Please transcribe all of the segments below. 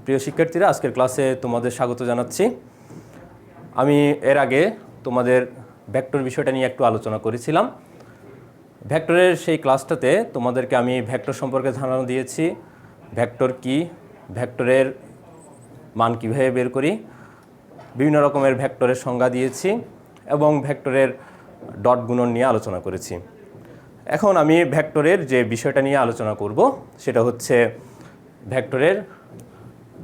প্রিয় শিক্ষার্থীরা, আজকের ক্লাসে তোমাদের স্বাগত জানাচ্ছি। আমি এর আগে তোমাদের ভেক্টর বিষয়টা নিয়ে একটু আলোচনা করেছিলাম। ভেক্টরের সেই ক্লাসটাতে তোমাদেরকে আমি ভেক্টর সম্পর্কে ধারণা দিয়েছি। ভেক্টর কি, ভেক্টরের মান কীভাবে বের করি, বিভিন্ন রকমের ভেক্টরের সংজ্ঞা দিয়েছি এবং ভেক্টরের ডট গুণন নিয়ে আলোচনা করেছি। এখন আমি ভেক্টরের যে বিষয়টা নিয়ে আলোচনা করব সেটা হচ্ছে ভেক্টরের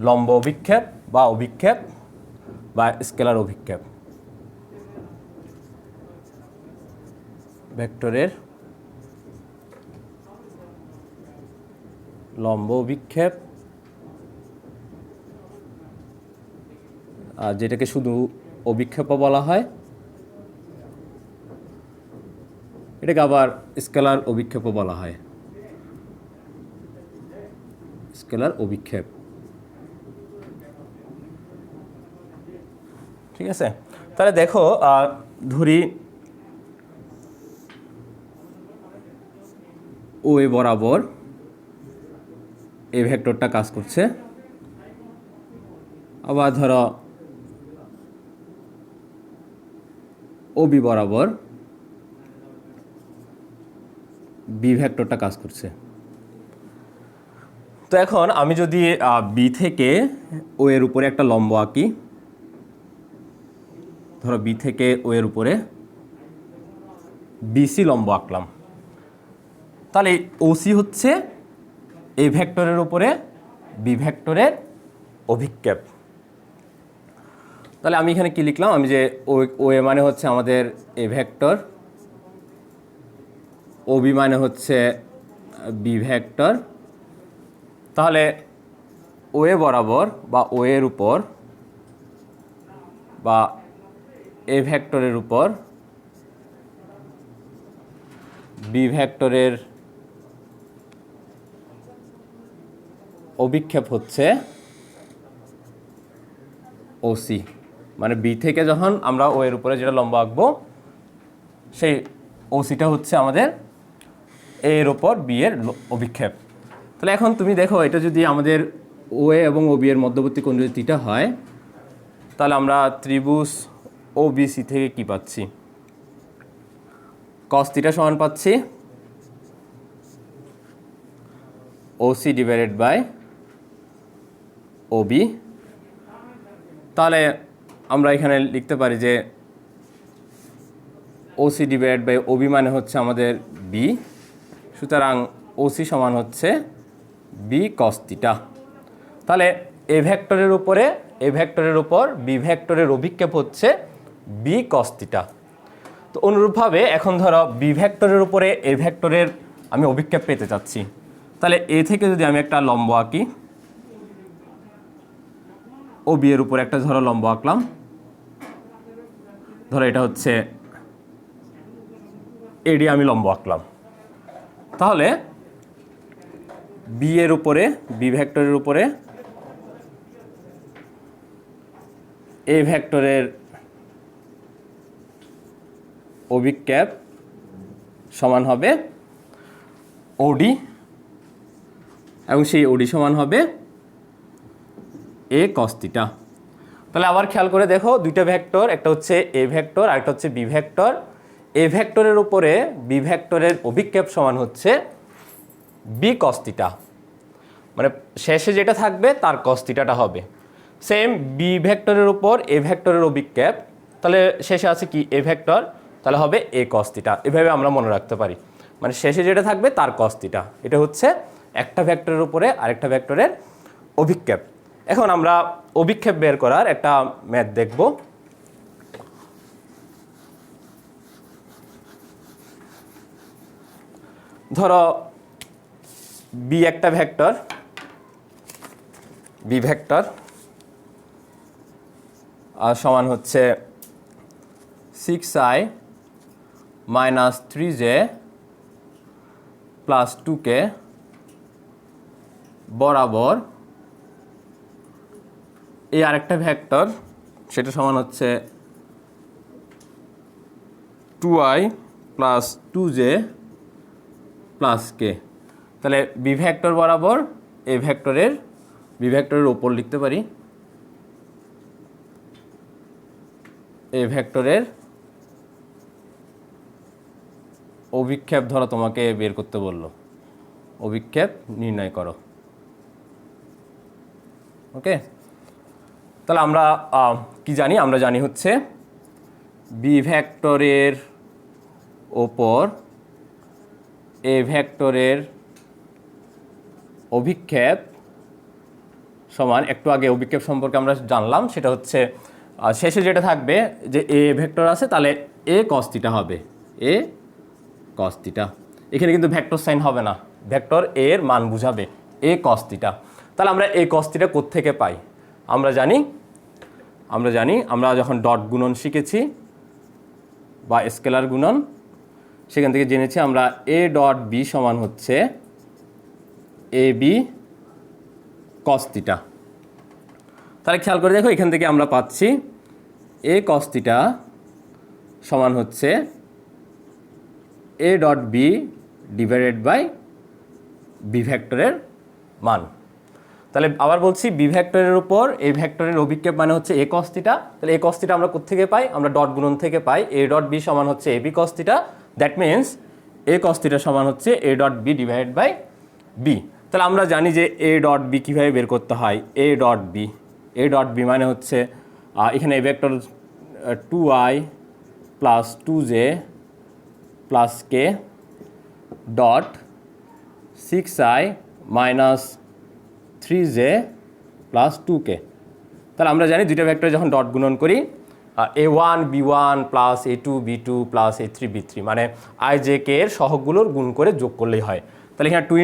লম্ব অভিক্ষেপ বা অভিক্ষেপ বা স্কেলার অভিক্ষেপ। ভেক্টরের লম্ব অভিক্ষেপ, যেটাকে শুধু অভিক্ষেপও বলা হয়, এটাকে আবার স্কেলার অভিক্ষেপও বলা হয়। স্কেলার অভিক্ষেপ, ঠিক আছে। তাহলে দেখো, ধরি ও এ বরাবর এই ভেক্টরটা কাজ করছে, আবার ধরো ও বি বরাবর বি ভেক্টরটা কাজ করছে। তো এখন আমি যদি বি থেকে ও এর উপরে একটা লম্ব আঁকি, ধরো বি থেকে ও এর উপরে বিসি লম্ব আঁকলাম, তাহলে ওসি হচ্ছে এই ভেক্টরের উপরে বি ভেক্টরের অভিক্ষেপ। তাহলে আমি এখানে কি লিখলাম, আমি যে ও এ মানে হচ্ছে আমাদের এ ভেক্টর, ও বি মানে হচ্ছে বি ভেক্টর। তাহলে ও এ বরাবর বা ও এর উপর বা এ ভেক্টরের উপর বি ভেক্টরের অভিক্ষেপ হচ্ছে ওসি। মানে বি থেকে যখন আমরা ও এর উপরে যেটা লম্ব আঁকবো সেই ওসিটা হচ্ছে আমাদের এর ওপর বি এর অভিক্ষেপ। তাহলে এখন তুমি দেখো, এটা যদি আমাদের ও এ এবং ও বি এর মধ্যবর্তী কোণ যদি থিটা হয়, তাহলে আমরা ত্রিভুজ ও বি সি থেকে কি পাচ্ছি? কস থিটা সমান পাচ্ছি OC divided by O B. তাহলে আমরা এখানে লিখতে পারি যে OC divided by O B মানে হচ্ছে আমাদের বি, সুতরাং ওসি সমান হচ্ছে বি কস থিটা। তাহলে এ ভেক্টরের উপরে এ ভেক্টরের উপর বি ভেক্টরের অভিক্ষেপ হচ্ছে বি কস থিটা। তো অনুরূপভাবে এখন ধরো বি ভেক্টরের উপরে এ ভেক্টরের আমি অভিক্ষেপ পেতে চাচ্ছি, তাহলে এ থেকে যদি আমি একটা লম্ব আঁকি, ও বি এর উপরে একটা ধরো লম্ব আঁকলাম, ধরো এটা হচ্ছে এডি আমি লম্ব আঁকলাম, তাহলে বি এর উপরে বি ভেক্টরের উপরে এ ভেক্টরের অভিক্ষেপ সমান হবে ওডি, এবং সেই ওডি সমান হবে এ কস থিটা। তাহলে আবার খেয়াল করে দেখো, দুইটা ভেক্টর, একটা হচ্ছে এ ভেক্টর আর একটা হচ্ছে বি ভেক্টর। এ ভেক্টরের উপরে বি ভেক্টরের অভিক্ষেপ সমান হচ্ছে বি কস থিটা, মানে শেষে যেটা থাকবে তার কস থিটাটা হবে সেম বি ভেক্টরের উপর এ ভেক্টরের অভিক্ষেপ, তাহলে শেষে আছে কি এ ভেক্টর, তাহলে হবে এ কস থিটা। এভাবে আমরা মনে রাখতে পারি, মানে শেষে যেটা থাকবে তার কস থিটা। এটা হচ্ছে একটা ভেক্টরের উপরে আরেকটা ভেক্টরের অভিক্ষেপ। এখন আমরা অভিক্ষেপ বের করার একটা ম্যাথ দেখব। ধরো বি একটা ভেক্টর, বি ভেক্টর আর সমান হচ্ছে 6i minus 3j plus 2k বরাবর এই আরেকটা ভেক্টর, সেটা সমান হচ্ছে 2i plus 2j plus k। তাহলে বি ভেক্টর বরাবর এ ভেক্টরের বি ভেক্টরের ওপর লিখতে পারি এ ভেক্টরের অভিক্ষেপ, ধরো তোমাকে বের করতে বলল, অভিক্ষেপ নির্ণয় করো। ওকে, তাহলে আমরা কি জানি? আমরা জানি হচ্ছে বি ভেক্টরের ওপর এ ভেক্টরের অভিক্ষেপ সমান, একটু আগে অভিক্ষেপ সম্পর্কে আমরা জানলাম, সেটা হচ্ছে শেষে যেটা থাকবে যে এ ভেক্টর আছে, তাহলে এ কস থিটা হবে, এ কস থিটা। এখানে কিন্তু ভেক্টর সাইন হবে না, ভেক্টর এর মান বুঝাবে, এ কস থিটা। তাহলে আমরা এ কস থিটা কোত্থেকে পাই? আমরা জানি আমরা যখন ডট গুণন শিখেছি বা স্কেলার গুণন, সেখান থেকে জেনেছি আমরা এ ডট বি সমান হচ্ছে এ বি কস থিটা। তাহলে খেয়াল করে দেখো, এখান থেকে আমরা পাচ্ছি এ কস থিটা সমান হচ্ছে A dot B divided by B ভেক্টরের মান। তাহলে আবার বলছি, বি ভেক্টরের উপর এ ভেক্টরের অভিক্ষেপ মানে হচ্ছে এ কস থিটা। তাহলে এ কস থিটা আমরা কোত্থেকে পাই? আমরা ডট গুণন থেকে পাই। এ ডট বি সমান হচ্ছে A B cos theta, that means A cos theta সমান হচ্ছে A dot B divided by B. তাহলে আমরা জানি যে এ ডট বি কীভাবে বের করতে হয়। এ ডট বি মানে হচ্ছে এখানে এ vector 2i plus 2j plus কে dot 6i minus 3j plus 2k। তাহলে আমরা জানি দুইটা ভেক্টর যখন ডট গুণন করি, a1 b1 plus a2 b2 plus a3 b3, মানে i j k এর সহগগুলোর গুণ করে যোগ করলেই হয়। তাহলে এখানে 2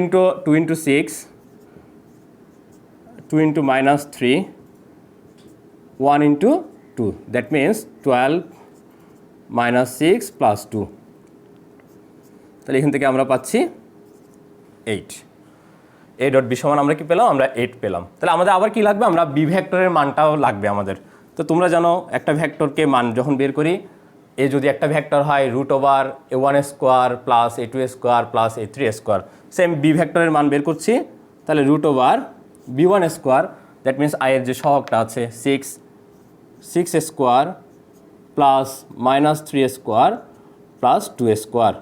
into 6, 2 into minus 3, 1 into 2, that means 12 minus 6 plus 2। তাহলে এখান থেকে আমরা পাচ্ছি 8। এ ডট বি সমান আমরা কি পেলাম? আমরা 8 পেলাম। তাহলে আমাদের আবার কি লাগবে? আমরা বি ভেক্টরের মানটাও লাগবে আমাদের। তো তোমরা জানো একটা ভেক্টরকে মান যখন বের করি, এ যদি একটা ভেক্টর হয় √a1 square plus a2 square plus a3 square, same B ভেক্টরের মান বের করছি। তাহলে √b1 square, that means I এর যে সহগটা আছে 6 square plus minus 3 square plus 2 square.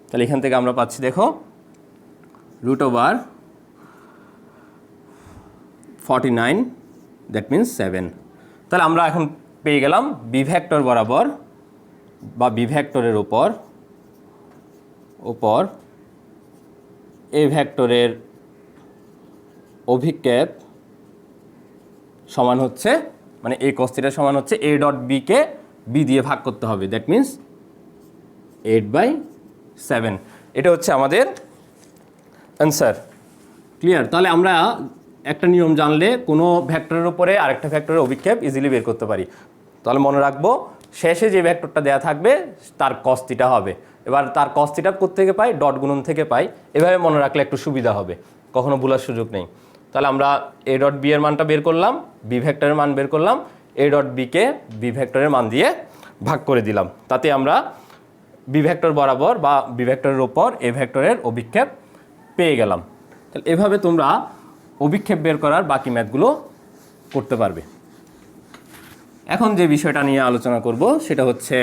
তাহলে এখান থেকে আমরা পাচ্ছি দেখো √49, দ্যাট মিনস 7। তাহলে আমরা এখন পেয়ে গেলাম বি ভেক্টর বরাবর বা বি ভেক্টরের ওপর এ ভেক্টরের অভিক্ষেপ সমান হচ্ছে, মানে এ কস থিটা সমান হচ্ছে এ ডট বিকে বি দিয়ে ভাগ করতে হবে, দ্যাট মিনস 8/7। এটা হচ্ছে আমাদের অ্যান্সার। ক্লিয়ার? তাহলে আমরা একটা নিয়ম জানলে কোনো ভেক্টরের উপরে আরেকটা ভেক্টরের অভিক্ষেপ ইজিলি বের করতে পারি। তাহলে মনে রাখবো, শেষে যে ভেক্টরটা দেওয়া থাকবে তার কস থিটা হবে। এবার তার কস থিটা কোত্থেকে পাই? ডট গুণন থেকে পাই। এভাবে মনে রাখলে একটু সুবিধা হবে, কখনো ভুলার সুযোগ নেই। তাহলে আমরা এ ডট বি এর মানটা বের করলাম, বি ভেক্টরের মান বের করলাম, এ ডট বিকে বি ভেক্টরের মান দিয়ে ভাগ করে দিলাম। তাতে আমরা বি ভেক্টর বরাবর বা বি ভেক্টরের ওপর এ ভেক্টরের অভিক্ষেপ পেয়ে গেলাম। তাহলে এভাবে তোমরা অভিক্ষেপ বের করার বাকি ম্যাথগুলো করতে পারবে। এখন যে বিষয়টা নিয়ে আলোচনা করব সেটা হচ্ছে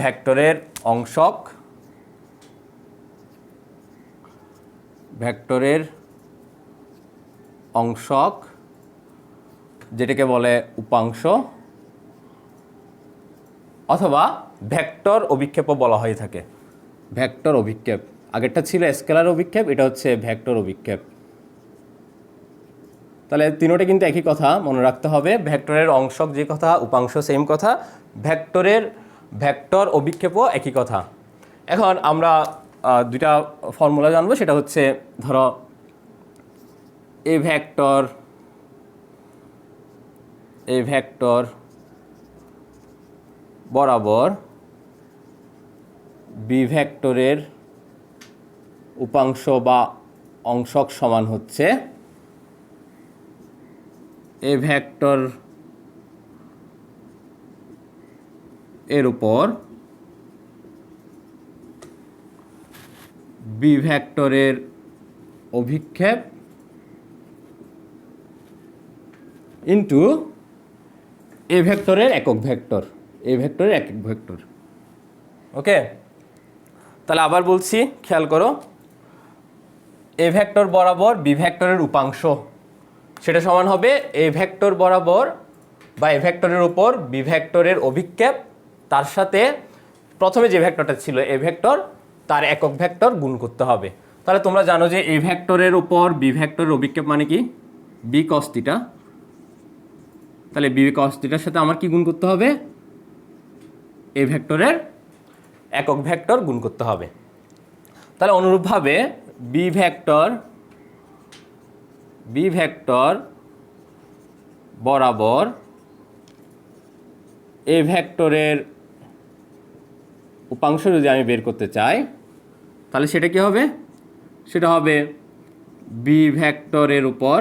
ভেক্টরের অংশক, যেটাকে বলে উপাংশ অথবা ভেক্টর অভিক্ষেপও বলা হয়ে থাকে। ভেক্টর অভিক্ষেপ, আগেরটা ছিল স্কেলার অভিক্ষেপ, এটা হচ্ছে ভেক্টর অভিক্ষেপ। তাহলে তিনোটা কিন্তু একই কথা, মনে রাখতে হবে। ভেক্টরের অংশক যে কথা, উপাংশ সেম কথা, ভেক্টর অভিক্ষেপও একই কথা। এখন আমরা দুইটা ফর্মুলা জানবো, সেটা হচ্ছে ধরো এ ভেক্টর বরাবর বি ভেক্টরের উপাংশ বা অংশক সমান হচ্ছে এ ভেক্টর এর উপর বি ভেক্টরের অভিক্ষেপ ইন্টু এ ভেক্টরের একক ভেক্টর, এ ভেক্টরের একক ভেক্টর। ওকে, তাহলে আবার বলছি, খেয়াল করো, এ ভেক্টর বরাবর বি ভেক্টরের উপাংশ সেটা সমান হবে এ ভেক্টর বরাবর বা এ ভেক্টরের উপর বি ভেক্টরের অভিক্ষেপ তার সাথে প্রথমে যে ভেক্টরটা ছিল এ ভেক্টর তার একক ভেক্টর গুণ করতে হবে। তাহলে তোমরা জানো যে এ ভেক্টরের উপর বি ভেক্টরের অভিক্ষেপ মানে কি, বি কস থিটা। তাহলে বি কস থিটার সাথে আমার কি গুণ করতে হবে, এ ভেক্টরের একক ভেক্টর গুণ করতে হবে। তাহলে অনুরূপভাবে বি ভেক্টর বরাবর এ ভেক্টরের উপাংশ যদি আমি বের করতে চাই তাহলে সেটা কি হবে, সেটা হবে বি ভেক্টরের উপর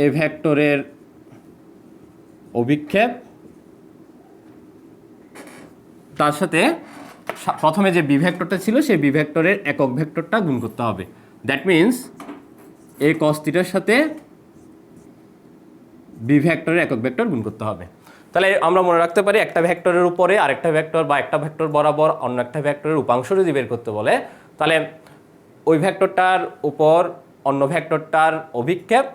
এ ভেক্টরের অভিক্ষেপ তার সাথে প্রথমে যে বি ভেক্টরটা ছিল সেই বি ভেক্টরের একক ভেক্টরটা গুণ করতে হবে। দ্যাট মিন্স এ কস থিটার সাথে বি ভেক্টরের একক ভেক্টর গুণ করতে হবে। তাহলে আমরা মনে রাখতে পারি একটা ভেক্টরের উপরে আরেকটা ভেক্টর বা একটা ভেক্টর বরাবর অন্য একটা ভেক্টরের উপাংশ যদি বের করতে বলে তাহলে ওই ভেক্টরটার উপর অন্য ভেক্টরটার অভিক্ষেপ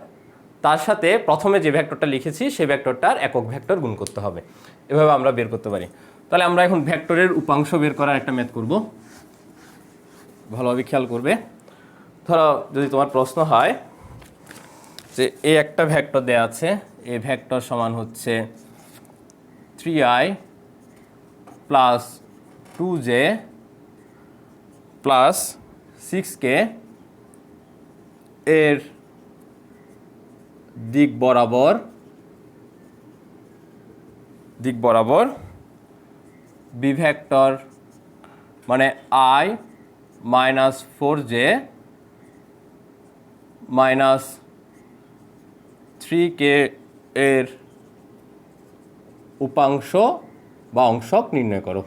তার সাথে প্রথমে যে ভেক্টরটা লিখেছি সেই ভেক্টরটার একক ভেক্টর গুণ করতে হবে। এভাবে আমরা বের করতে পারি। তাহলে আমরা এখন ভেক্টরের উপাংশ বের করার একটা ম্যাথ করব, ভালোভাবে খেয়াল করবে। ধরো যদি তোমার প্রশ্ন হয় যে এ একটা ভেক্টর দেয়া আছে, এ ভেক্টর সমান হচ্ছে 3i plus 2j plus 6k, এর দিক বরাবর বি ভেক্টর মানে i minus 4j minus 3k এর উপাংশ বা অংশক নির্ণয় করো।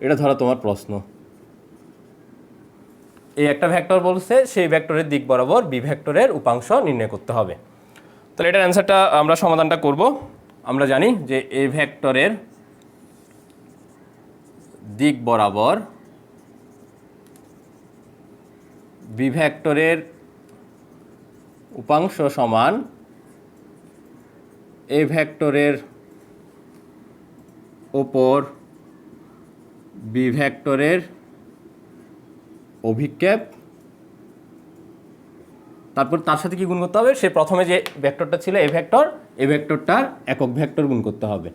এটা ধরো তোমার প্রশ্ন। এই একটা ভেক্টর বলছে সেই ভেক্টরের দিক বরাবর বি ভেক্টরের উপাংশ নির্ণয় করতে হবে। তাহলে এটার অ্যান্সারটা আমরা সমাধানটা করব। আমরা জানি যে এই ভেক্টরের দিক বরাবর বি ভেক্টরের উপাংশ সমান এ ভেক্টরের ওপর বি ভেক্টরের অভিক্ষেপ, তারপর তার সাথে কি গুণ করতে হবে, সে প্রথমে যে ভেক্টরটা ছিল এ ভেক্টরটার একক ভেক্টর গুণ করতে হবে।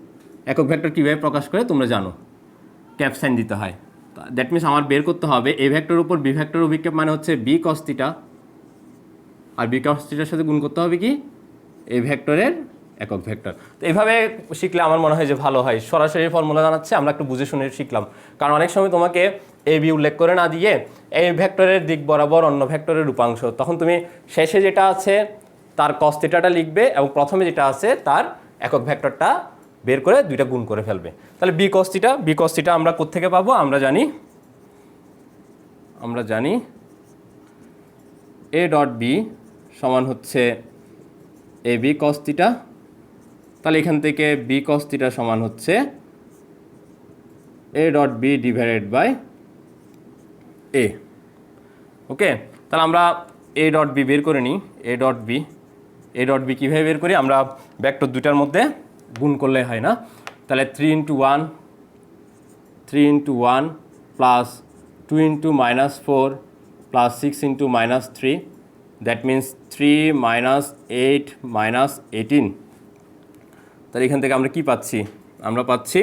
একক ভেক্টর কীভাবে প্রকাশ করে তোমরা জানো, ক্যাপ সাইন দিতে হয়। দ্যাট মিনস আমার বের করতে হবে এ ভেক্টরের উপর বি ভেক্টর অভিক্ষেপ মানে হচ্ছে বি কস থিটা, আর বি কস থিটার সাথে গুণ করতে হবে কি, এ ভেক্টরের একক ভেক্টর। তো এইভাবে শিখলে আমার মনে হয় যে ভালো হয়। সরাসরি ফর্মুলা জানাচ্ছে, আমরা একটু বুঝে শুনে শিখলাম। কারণ অনেক সময় তোমাকে এ বি উল্লেখ করে না দিয়ে এই ভেক্টরের দিক বরাবর অন্য ভেক্টরের উপাংশ, তখন তুমি শেষে যেটা আছে তার কস থিটাটা লিখবে এবং প্রথমে যেটা আছে তার একক ভেক্টরটা বের করে দুইটা গুণ করে ফেলবে। তাহলে বি কস থিটা আমরা কোত্থেকে পাবো, আমরা জানি এ ডট বি সমান হচ্ছে এ বি কস থিটা। তাহলে এখান থেকে বি কস থিটা সমান হচ্ছে A dot B divided by A. Okay, তাহলে আমরা এ ডট বি বের করে নিই। এ ডট বি কীভাবে বের করি, আমরা ভেক্টর দুটার মধ্যে গুণ করলে হয় না। তাহলে 3 into 1 plus 2 into minus 4 plus 6 into minus 3, that means 3 minus 8 minus 18। তাহলে এখান থেকে আমরা কি পাচ্ছি, আমরা পাচ্ছি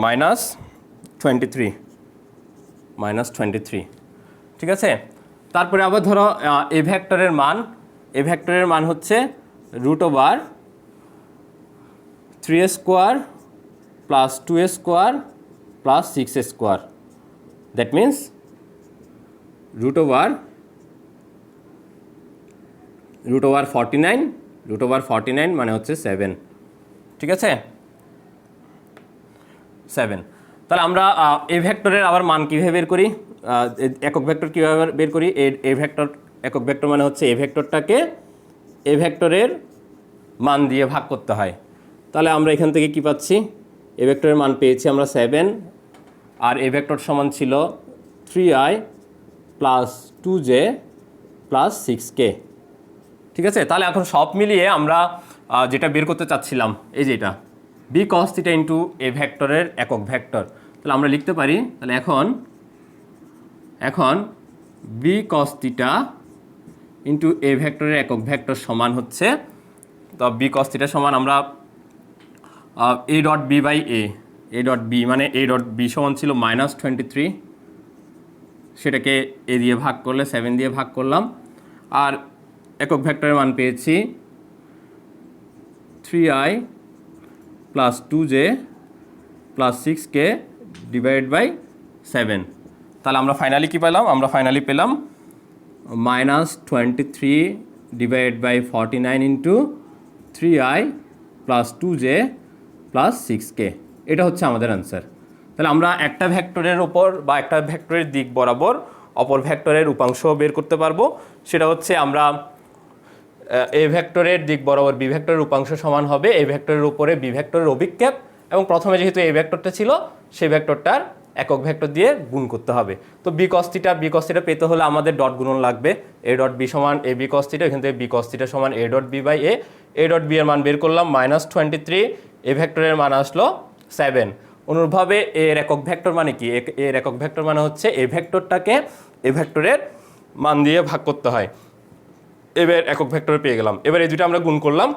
মাইনাস 23। ঠিক আছে, তারপরে আবার ধরো এ ভেক্টরের মান হচ্ছে root over 3a square plus 2a square plus 6a square, that means root over 49 মানে হচ্ছে 7। ঠিক আছে, 7। তাহলে আমরা এ ভেক্টরের আবার মান কীভাবে বের করি, একক ভেক্টর কীভাবে বের করি? এ ভেক্টর, একক ভেক্টর মানে হচ্ছে এ ভেক্টরটাকে এ ভেক্টরের মান দিয়ে ভাগ করতে হয়। তাহলে আমরা এখান থেকে কি পাচ্ছি? এ ভেক্টরের মান পেয়েছি আমরা 7, আর এ ভেক্টর সমান ছিল 3i plus 2j plus 6k। ঠিক আছে, তাহলে এখন সব মিলিয়ে আমরা যেটা বের করতে চাচ্ছিলাম, এই যে এটা বি কস থিটা ইন্টু এ ভেক্টরের একক ভেক্টর, তাহলে আমরা লিখতে পারি, তাহলে এখন বি কস থিটা ইন্টু এ ভেক্টরের একক ভেক্টর সমান হচ্ছে, তো বি কস থিটা সমান আমরা A dot B by A dot B মানে এ ডট বি সমান ছিল -23, সেটাকে এ দিয়ে ভাগ করলে 7 দিয়ে ভাগ করলাম, আর একক ভেক্টরের মান পেয়েছি 3i plus 2j plus 6k divide by 7। তাহলে আমরা ফাইনালি কী পেলাম? আমরা ফাইনালি পেলাম -23 divide by 49 into 3i plus 2j plus 6k। এটা হচ্ছে আমাদের অ্যান্সার। তাহলে আমরা একটা ভেক্টরের ওপর বা একটা ভেক্টরের দিক বরাবর অপর ভেক্টরের উপাংশ বের করতে পারবো। সেটা হচ্ছে আমরা এ ভেক্টরের দিক বরাবর বি ভেক্টরের উপাংশ সমান হবে এ ভেক্টরের উপরে বি ভেক্টরের অভিক্ষেপ, এবং প্রথমে যেহেতু এই ভেক্টরটা ছিল সেই ভেক্টরটার একক ভেক্টর দিয়ে গুণ করতে হবে। তো বি কস থিটা পেতে হলে আমাদের ডট গুণন লাগবে। এ ডট বি সমান এ বি কস থিটা, এখান থেকে বি কস থিটা সমান A dot B by A dot B এর মান বের করলাম -23, এ ভেক্টরের মান আসলো 7। অনুরূপভাবে এর একক ভেক্টর মানে কি? এর একক ভেক্টর মানে হচ্ছে এ ভেক্টরটাকে এ ভেক্টরের মান দিয়ে ভাগ করতে হয়। এবার একক ভেক্টর পেয়ে গেলাম। এবার এই দুটো আমরা গুণ করলাম,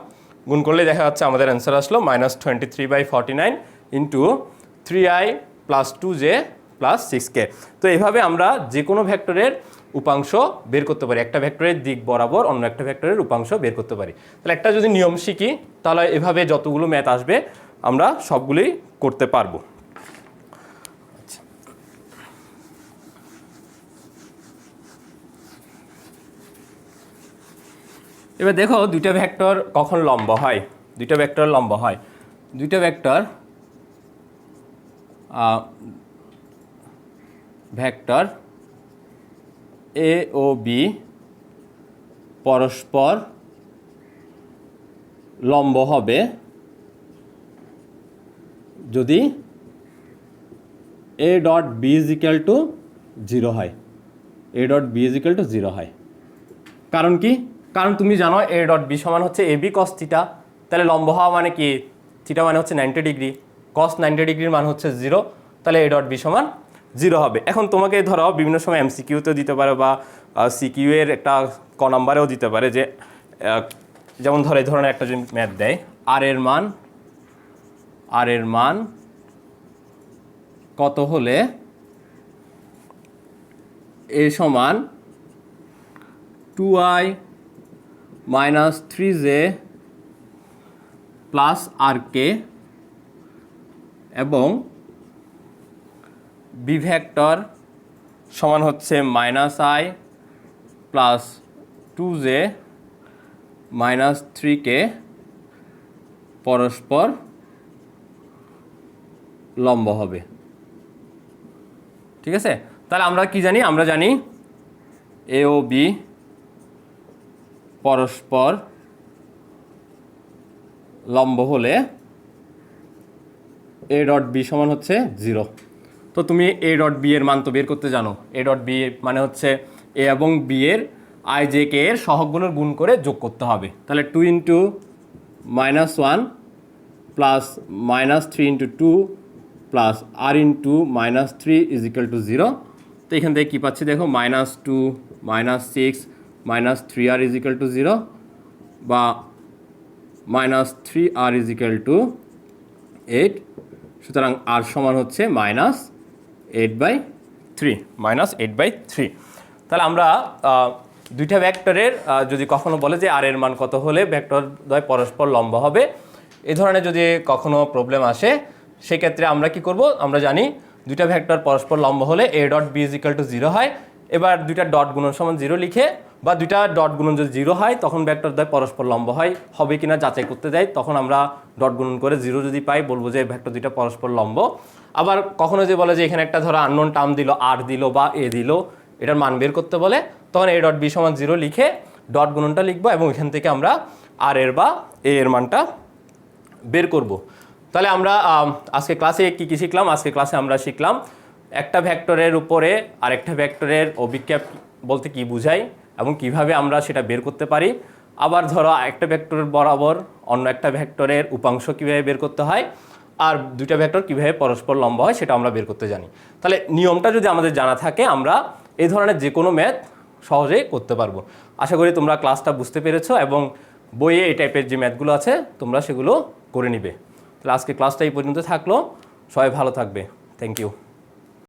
গুণ করলে দেখা যাচ্ছে আমাদের অ্যান্সার আসলো -23/49 into 3i plus 2j plus 6k। তো এইভাবে আমরা যে কোনো ভেক্টরের উপাংশ বের করতে পারি, একটা ভেক্টরের দিক বরাবর অন্য একটা ভেক্টরের উপাংশ বের করতে পারি। তাহলে একটা যদি নিয়ম শিখি তাহলে এভাবে যতগুলো ম্যাথ আসবে আমরা সবগুলোই করতে পারবো। এবার দেখো দুইটা ভেক্টর কখন লম্ব হয়। দুইটা ভেক্টর লম্ব হয়, দুইটা ভেক্টর এ ও বি পরস্পর লম্ব হবে যদি A dot B is equal to 0 হয়। A dot B is equal to 0 হয়। কারণ কি? কারণ তুমি জানো এ ডট বি সমান হচ্ছে এ বি কস থিটা। তাহলে লম্ব হওয়া মানে কি? থিটা মানে হচ্ছে 90 ডিগ্রি, কস 90 ডিগ্রির মান হচ্ছে 0, তাহলে এ ডট বি সমান 0 হবে। এখন তোমাকে ধরো বিভিন্ন সময় এমসিকিউতেও দিতে পারে বা সিকিউ এর একটা ক নাম্বারেও দিতে পারে, যে যেমন ধরো এই ধরনের একটা যদি ম্যাথ দেয়, আর এর মান কত হলে এ সমান 2i minus 3j plus rk এবং বি ভেক্টর সমান হচ্ছে -i plus 2j minus 3k পরস্পর লম্ব হবে। ঠিক আছে, তাহলে আমরা কি জানি? আমরা জানি এ ও বি পরস্পর লম্ব হলে এ ডট বি সমান হচ্ছে 0। তো তুমি এ ডট বি এর মান তো বের করতে জানো। এ ডট বি মানে হচ্ছে এ এবং বি এর আই জে কে এর সহগগুলোর গুণ করে যোগ করতে হবে। তাহলে 2 into -1 plus -3 into 2 plus R into -3 is equal to 0। তো এখান থেকে কী পাচ্ছি দেখো, -2 -6 -3r ইজ ইকুয়াল টু 0 বা -3r ইজ ইকুয়াল টু 8। সুতরাং আর সমান হচ্ছে -8/3। তাহলে আমরা দুইটা ভেক্টরের যদি কখনো বলে যে আর এর মান কত হলে ভেক্টর দ্বয় পরস্পর লম্ব হবে, এই ধরনের যদি কখনো প্রবলেম আসে, সেক্ষেত্রে আমরা কি করব? আমরা জানি দুইটা ভেক্টর পরস্পর লম্ব হলে A dot B is equal to 0 হয়। এবার দুইটা ডট গুণন সমান 0 লিখে, বা দুইটা ডট গুণন যদি 0 হয় তখন ভেক্টর দ্বয় পরস্পর লম্ব হয় হবে কিনা যাচাই করতে যাই, তখন আমরা ডট গুণন করে 0 যদি পাই বলবো যে ভেক্টর দুইটা পরস্পর লম্ব। আবার কখনো যে বলে যে এখানে একটা ধরো আননোন টার্ম দিল, আর দিল বা এ দিল, এটার মান বের করতে বলে, তখন a ডট বি সমান 0 লিখে ডট গুণনটা লিখবো এবং এখান থেকে আমরা আর এর বা এ এর মানটা বের করব। তাহলে আমরা আজকে ক্লাসে কি কি শিখলাম? আজকে ক্লাসে আমরা শিখলাম একটা ভেক্টরের উপরে আরেকটা ভেক্টরের অভিক্ষেপ বলতে কি বোঝায় এবং কিভাবে আমরা সেটা বের করতে পারি। আবার ধরো একটা ভেক্টরের বরাবর অন্য একটা ভেক্টরের উপাংশ কিভাবে বের করতে হয়, আর দুইটা ভেক্টর কিভাবে পরস্পর লম্ব হয় সেটা আমরা বের করতে জানি। তাহলে নিয়মটা যদি আমাদের জানা থাকে আমরা এই ধরনের যে কোনো ম্যাথ সহজেই করতে পারবো। আশা করি তোমরা ক্লাসটা বুঝতে পেরেছো এবং বইয়ে এই টাইপের যে ম্যাথগুলো আছে তোমরা সেগুলো করে নিবে। তাহলে আজকে ক্লাসটা এই পর্যন্ত থাকলো, সবাই ভালো থাকবে। Thank you.